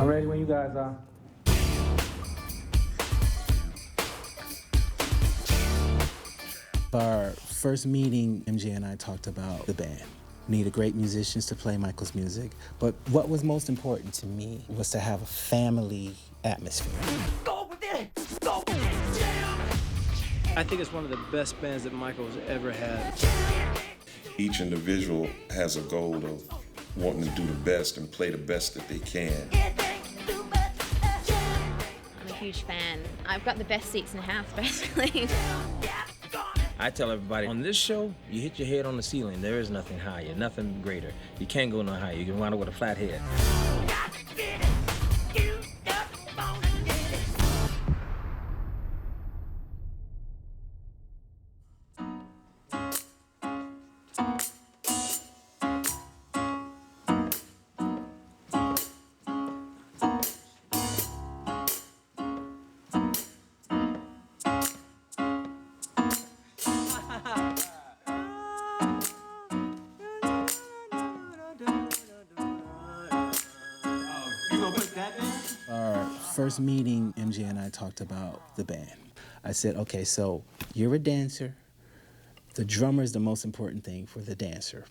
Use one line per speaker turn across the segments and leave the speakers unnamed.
I'm ready when you guys are.
Our first meeting, MJ and I talked about the band. Needed great musicians to play Michael's music, but what was most important to me was to have a family atmosphere.
Go with it! Go with it! Jam!
I think it's one of the best bands that Michael has ever had.
Each individual has a goal of wanting to do the best and play the best that they can.
I'm a huge fan. I've got the best seats in the house, basically.
I tell everybody, on this show, you hit your head on the ceiling. There is nothing higher, nothing greater. You can't go no higher. You can wind up with a flat head.
Our first meeting, MJ and I talked about the band. I said, okay, so you're a dancer. The drummer is the most important thing for the dancer.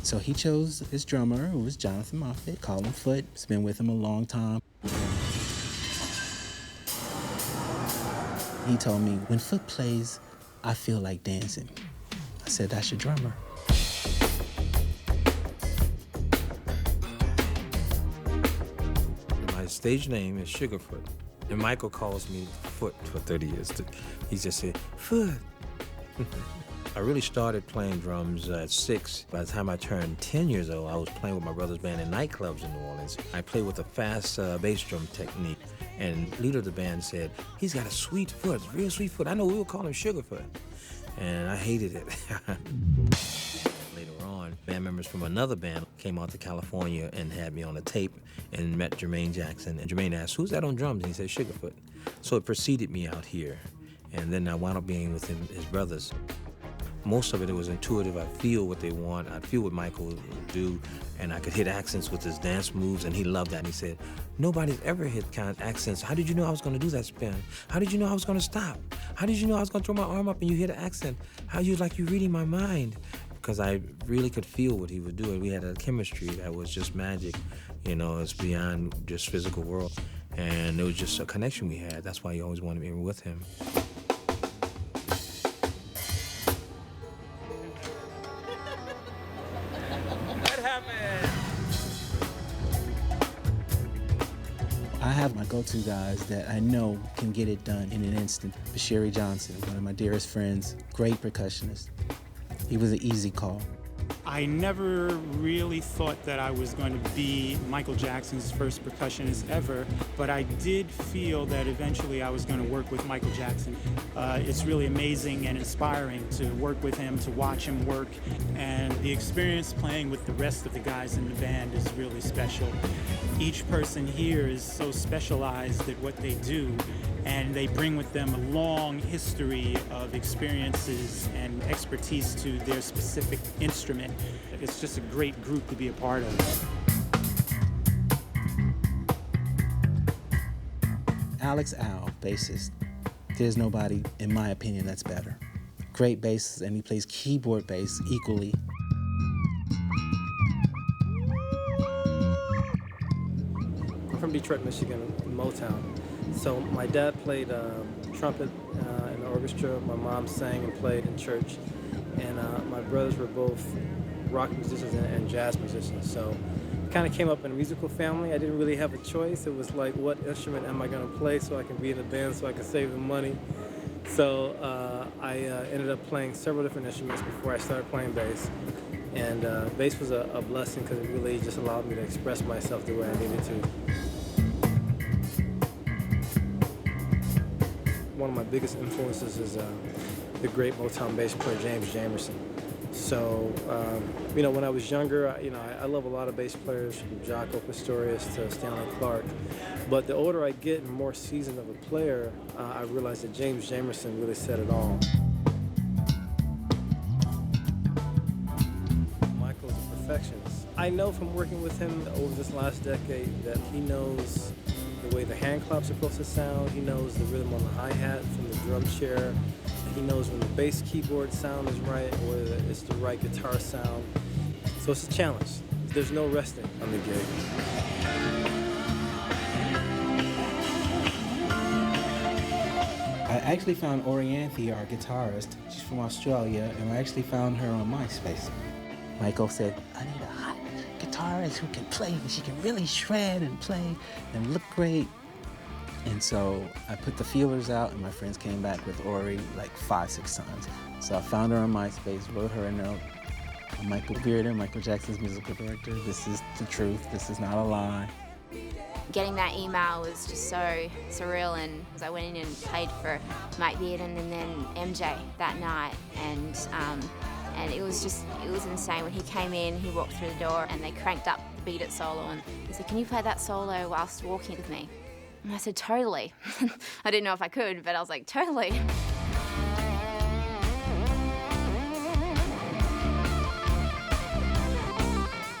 So he chose his drummer, who was Jonathan Moffett, Colin Foote. He's been with him a long time. He told me, when Foote plays, I feel like dancing. I said, that's your drummer.
My stage name is Sugarfoot, and Michael calls me Foot for 30 years. He just said, Foot. I really started playing drums at 6. By the time I turned 10 years old, I was playing with my brother's band in nightclubs in New Orleans. I played with a fast bass drum technique, and the leader of the band said, he's got a sweet foot, real sweet foot. I know we would call him Sugarfoot, and I hated it. Later on, band members from another band came out to California and had me on a tape and met Jermaine Jackson. And Jermaine asked, who's that on drums? And he said, Sugarfoot. So it preceded me out here, and then I wound up being with his brothers. Most of it was intuitive. I feel what they want. I feel what Michael would do, and I could hit accents with his dance moves, and he loved that. And he said, nobody's ever hit kind of accents. How did you know I was going to do that spin? How did you know I was going to stop? How did you know I was going to throw my arm up and you hit an accent? How you reading my mind? Because I really could feel what he would do, and we had a chemistry that was just magic. You know, it's beyond just physical world, and it was just a connection we had. That's why he always wanted me with him.
I have my go-to guys that I know can get it done in an instant. Bashiri Johnson, one of my dearest friends, great percussionist. He was an easy call.
I never really thought that I was going to be Michael Jackson's first percussionist ever, but I did feel that eventually I was going to work with Michael Jackson. It's really amazing and inspiring to work with him, to watch him work, and the experience playing with the rest of the guys in the band is really special. Each person here is so specialized at what they do, and they bring with them a long history of experiences and expertise to their specific instrument. It's just a great group to be a part of.
Alex Al, bassist. There's nobody, in my opinion, that's better. Great bassist, and he plays keyboard bass equally.
I'm from Detroit, Michigan, Motown. So my dad played trumpet in the orchestra. My mom sang and played in church. And my brothers were both rock musicians and jazz musicians. So I kind of came up in a musical family. I didn't really have a choice. It was like, what instrument am I going to play so I can be in a band so I can save the money? So I ended up playing several different instruments before I started playing bass. And bass was a blessing because it really just allowed me to express myself the way I needed to. One of my biggest influences is the great Motown bass player James Jamerson. So, when I was younger, I love a lot of bass players, from Jaco Pastorius to Stanley Clarke. But the older I get and more seasoned of a player, I realize that James Jamerson really said it all. My directions. I know from working with him over this last decade that he knows the way the hand claps are supposed to sound. He knows the rhythm on the hi-hat from the drum chair. He knows when the bass keyboard sound is right or whether it's the right guitar sound. So it's a challenge. There's no resting on the gig.
I actually found Orianthe, our guitarist. She's from Australia, and I actually found her on MySpace. Michael said, I need a hot guitarist who can play, and she can really shred and play and look great. And so I put the feelers out, and my friends came back with Ori like 5-6 times. So I found her on MySpace, wrote her a note. I'm Michael Bearden, Michael Jackson's musical director. This is the truth. This is not a lie.
Getting that email was just so surreal, and I went in and played for Mike Bearden and then MJ that night, and it was insane. When he came in, he walked through the door and they cranked up the Beat It solo, and he said, can you play that solo whilst walking with me? And I said, totally. I didn't know if I could, but I was like, totally.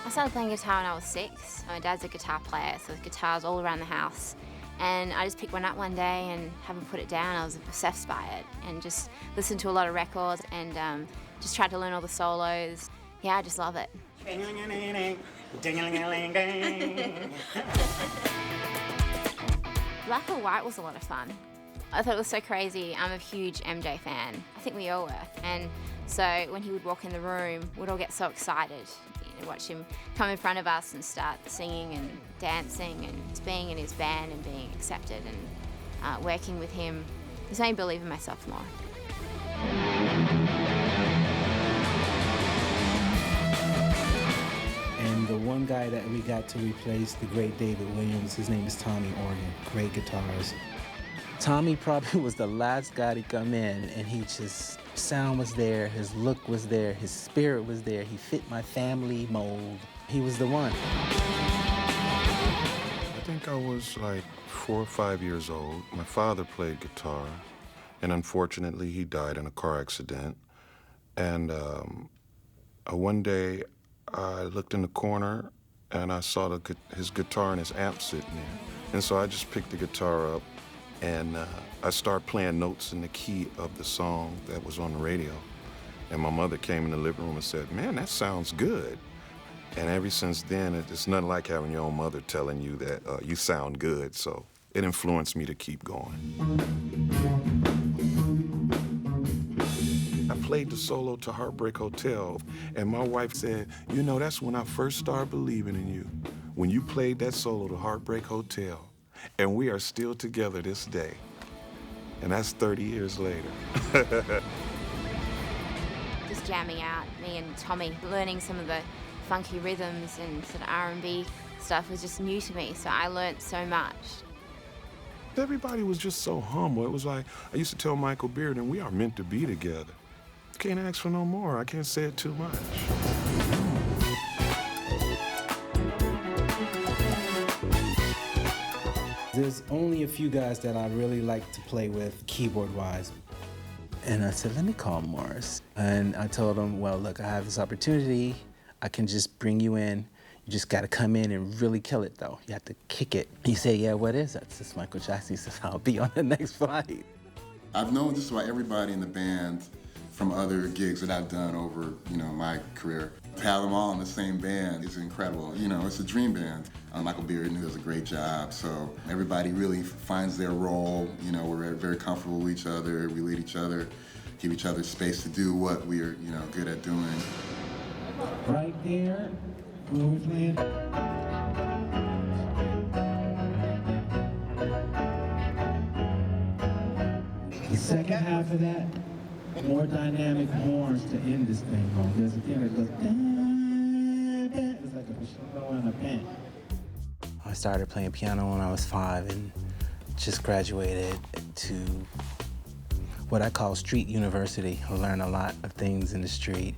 I started playing guitar when I was 6. My dad's a guitar player, so there's guitars all around the house. And I just picked one up one day and haven't put it down. I was obsessed by it and just listened to a lot of records and just tried to learn all the solos. Yeah, I just love it. Black or White was a lot of fun. I thought it was so crazy. I'm a huge MJ fan. I think we all were. And so when he would walk in the room, we'd all get so excited. Watch him come in front of us and start singing and dancing and just being in his band and being accepted and working with him. It's made me believe in myself more.
And the one guy that we got to replace the great David Williams, his name is Tommy Organ, great guitarist. Tommy probably was the last guy to come in, and he just, sound was there, his look was there, his spirit was there, he fit my family mold. He was the one.
I think I was like 4 or 5 years old. My father played guitar, and unfortunately he died in a car accident. And one day I looked in the corner and I saw his guitar and his amp sitting there. And so I just picked the guitar up and I started playing notes in the key of the song that was on the radio. And my mother came in the living room and said, man, that sounds good. And ever since then, it's nothing like having your own mother telling you that you sound good. So it influenced me to keep going. I played the solo to Heartbreak Hotel, and my wife said, you know, that's when I first started believing in you, when you played that solo to Heartbreak Hotel. And we are still together this day. And that's 30 years later.
Just jamming out, me and Tommy, learning some of the funky rhythms and sort of R&B stuff was just new to me, so I learned so much.
Everybody was just so humble. It was like, I used to tell Michael Bearden, we are meant to be together. Can't ask for no more. I can't say it too much.
There's only a few guys that I really like to play with keyboard-wise. And I said, let me call Morris. And I told him, well, look, I have this opportunity. I can just bring you in. You just got to come in and really kill it, though. You have to kick it. He said, yeah, what is that? It's Michael Jackson. He says, I'll be on the next flight.
I've known just about everybody in the band from other gigs that I've done over, my career. To have them all in the same band is incredible. It's a dream band. Michael Bearden does a great job, so everybody really finds their role. We're very comfortable with each other. We lead each other, give each other space to do what we're, good at doing.
Right there, where we're playing. The second half of that, more dynamic horns to end this thing on. There's again, it goes, it's like a machine in a pen. I started playing piano when I was 5 and just graduated to what I call street university. I learned a lot of things in the street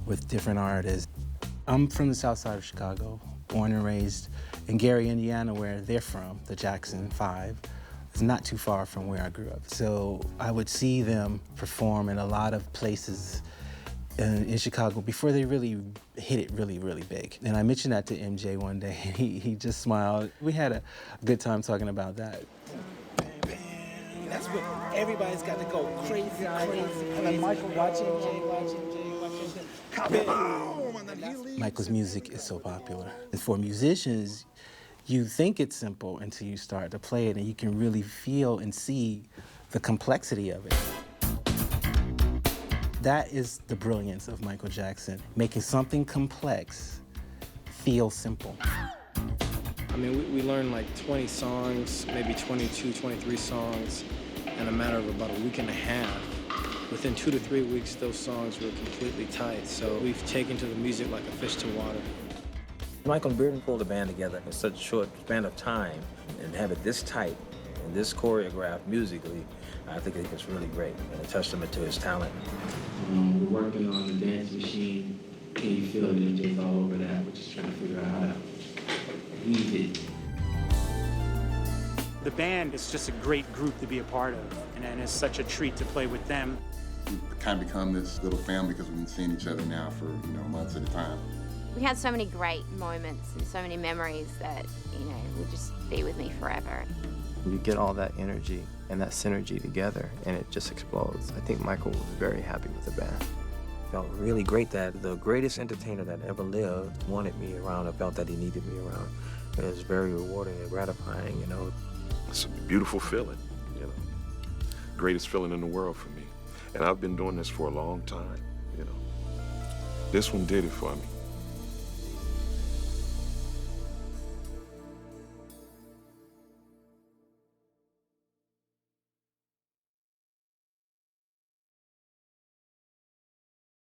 with different artists. I'm from the south side of Chicago, born and raised in Gary, Indiana, where they're from, the Jackson 5. It's not too far from where I grew up. So I would see them perform in a lot of places in Chicago before they really hit it really, really big. And I mentioned that to MJ one day, and he just smiled. We had a good time talking about that. That's what everybody's got to go crazy. And then Michael watch MJ. Michael's music is so popular. And for musicians, you think it's simple until you start to play it, and you can really feel and see the complexity of it. That is the brilliance of Michael Jackson, making something complex feel simple.
I mean, we learned like 20 songs, maybe 22, 23 songs in a matter of about a week and a half. Within 2 to 3 weeks, those songs were completely tight. So we've taken to the music like a fish to water.
Michael and Bearden pulled the band together in such a short span of time and have it this tight and this choreographed musically. I think it's really great and a testament to his talent.
We're working on the dance machine. Can you feel it? MJ's all over that. We're just trying to figure out how to weave it.
The band is just a great group to be a part of, and it's such a treat to play with them.
We've kind of become this little family because we've been seeing each other now for, months at a time.
We had so many great moments and so many memories that, will just be with me forever.
You get all that energy and that synergy together, and it just explodes. I think Michael was very happy with the band.
Felt really great that the greatest entertainer that ever lived wanted me around and felt that he needed me around. It was very rewarding and gratifying,
It's a beautiful feeling, Greatest feeling in the world for me. And I've been doing this for a long time, This one did it for me.